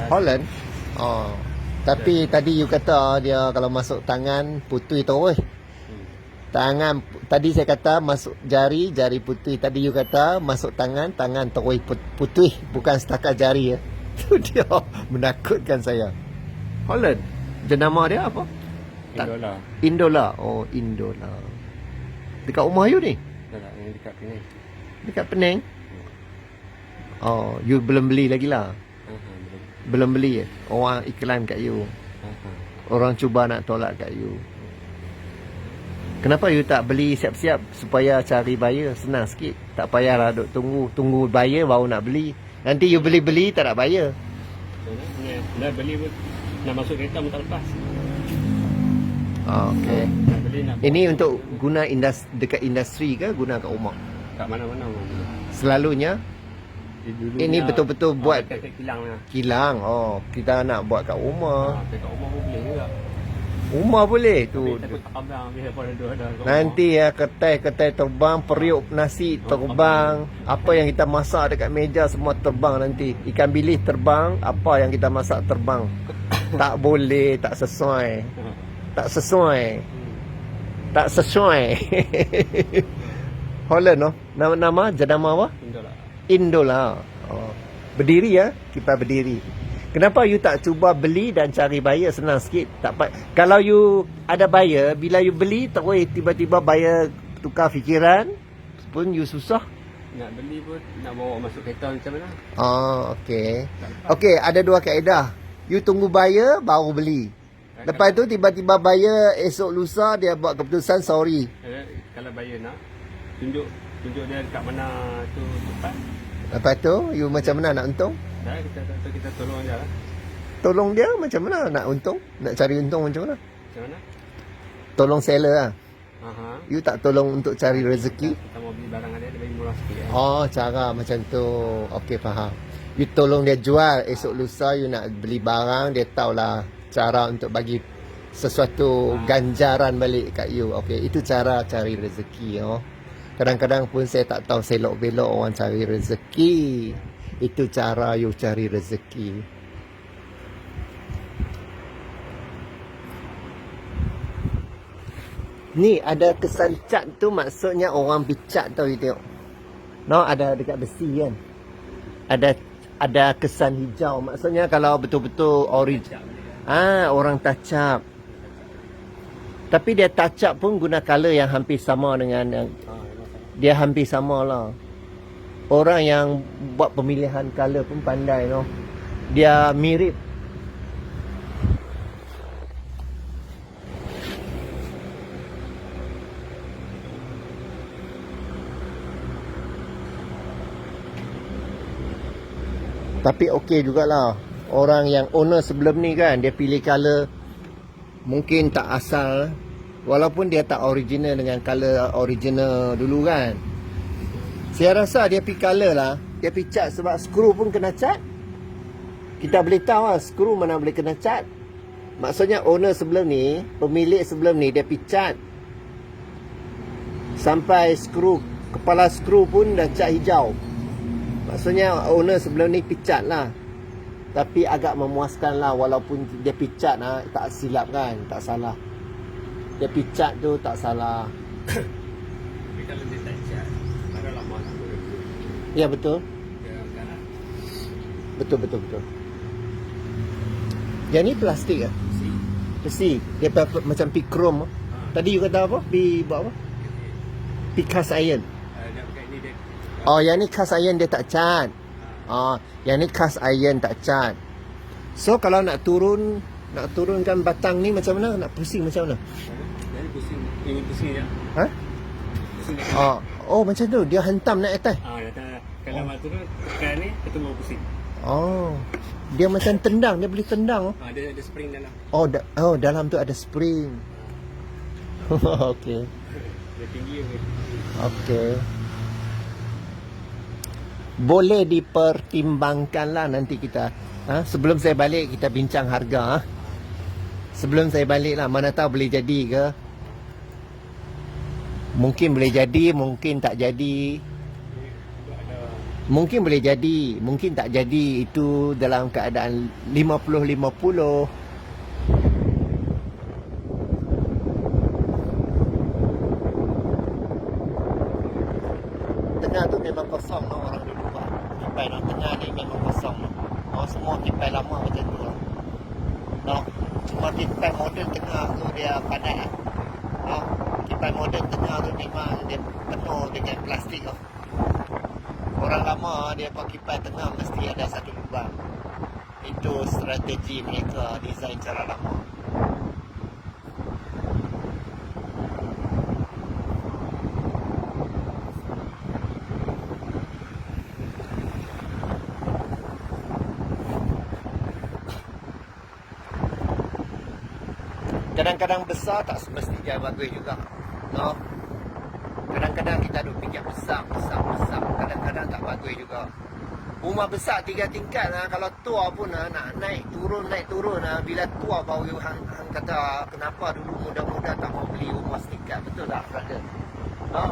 Holland. Oh. Tapi tadi you kata dia kalau masuk tangan putui terus. Tangan tadi saya kata masuk jari, jari putui. Tadi you kata masuk tangan, tangan terus putui, bukan setakat jari ya. Tu dia menakutkan saya. Holland. Jenama dia apa? Indola. Indola. Oh, Indola. Dekat rumah you ni? Tak, yang dekat Penang. Dekat Penang? Oh, you belum beli lagi lah. Belum beli. Orang iklan kat you. Orang cuba nak tolak kat you. Kenapa you tak beli siap-siap supaya cari buyer senang sikit? Tak payahlah duk tunggu buyer baru nak beli. Nanti you beli-beli tak nak buyer. Dah beli pun nak masuk kereta pun tak lepas. Okey. Nak beli nak. Ini untuk guna dekat industri ke guna kat rumah? Kat mana-mana. Selalunya ini betul-betul buat kat kilang lah. kilang. Oh, kita nak buat kat rumah. Kat rumah pun boleh juga. Rumah boleh tu. Takut tak abang biar pada dua dah. Nanti ya ketai terbang, periuk nasi terbang, apa yang kita masak dekat meja semua terbang nanti. Ikan bilis terbang, apa yang kita masak terbang. Tak boleh, tak sesuai. Tak sesuai. Tak sesuai. Holland no. Nama jenama apa? Indola. Indola. Oh. Berdiri ya, kita berdiri. Kenapa you tak cuba beli dan cari buyer senang sikit? Kalau you ada buyer, bila you beli terus tiba-tiba buyer tukar fikiran pun you susah. Nak beli pun nak bawa masuk kereta macam mana? Oh, okey. Okey, ada dua kaedah. You tunggu buyer baru beli. Lepas tu tiba-tiba buyer esok lusa dia buat keputusan sorry. Kalau buyer nak tunjuk dia dekat mana tu tempat. Lepas tu you macam mana nak untung? Dah kita tolong dia lah. Tolong dia macam mana nak untung? Nak cari untung macam mana? Macam mana? Tolong seller lah. Aha. You tak tolong untuk cari rezeki. Kita mau beli barang dia bagi murah sikit. Oh, cara macam tu. Okey, faham. You tolong dia jual. Esok lusa you nak beli barang, dia tahulah cara untuk bagi sesuatu ganjaran balik kat you. Okey, itu cara cari rezeki. Oh. Kadang-kadang pun saya tak tahu selok-belok orang cari rezeki. Itu cara you cari rezeki. Ni ada kesan cat tu maksudnya orang bicat tau you tengok. No, ada dekat besi kan. Ada kesan hijau. Maksudnya kalau betul-betul orang touch up. Tapi dia touch up pun guna color yang hampir sama dengan yang dia hampir sama lah. Orang yang buat pemilihan color pun pandai no. Dia mirip. Tapi okey jugalah. Orang yang owner sebelum ni kan, dia pilih color mungkin tak asal. Walaupun dia tak original dengan color original dulu kan. Saya rasa dia pergi color lah. Dia pergi cat sebab skru pun kena cat. Kita boleh tahu lah skru mana boleh kena cat. Maksudnya owner sebelum ni, pemilik sebelum ni dia pergi cat. Sampai skru, kepala skru pun dah cat hijau. Maksudnya owner sebelum ni pergi cat lah. Tapi agak memuaskan lah walaupun dia pergi cat lah. Tak silap kan, tak salah. Dia pergi cat tu tak salah. Tapi kalau dia tak cat, ada lama tu. Ya betul. Ya, Betul. Yang ni plastik ke? Besi. Dia macam pi chrome. Tadi you kata apa? Pi buat apa? Pi cast iron. Dia pakai ni dia. Oh, yang ni cast iron dia tak cat. Yang ni cast iron tak cat. So kalau nak turunkan batang ni macam mana? Nak pusing macam mana? Jadi pusing. Ini pusing je. Ha? Pusing. Oh macam tu. Dia hentam naik atas. Kalau mak turun tekan ni ketemu pusing. Oh. Dia macam tendang, dia boleh tendang. Dia ada spring dalam. Dalam tu ada spring. Okey. Dia tinggi ke. Okey. Boleh dipertimbangkan lah nanti kita. Sebelum saya balik kita bincang harga. Sebelum saya balik lah, mana tahu boleh jadi ke. Mungkin boleh jadi, mungkin tak jadi. Mungkin boleh jadi, mungkin tak jadi. Itu dalam keadaan 50-50. Tengah tu memang kosong no, orang dulu buat. Kipai no, tengah ni memang kosong no. Oh, semua kipai lama macam tu no. No. Cuma kipai moden tengah tu dia padat lah. No. Kipai moden tengah tu memang dia penuh dengan plastik no. Orang lama dia pakai kipai tengah mesti ada satu lubang. Itu strategi mereka design cara lama. Kadang-kadang besar tak semestinya bagus juga. No. Kadang-kadang kita ada fikir besar. Kadang-kadang tak bagus juga. Rumah besar 3 tingkat lah. Kalau tua pun nak naik turun. Bila tua baru hang kata kenapa dulu muda-muda tak mau beli rumah setingkat. Betul tak, brother? No?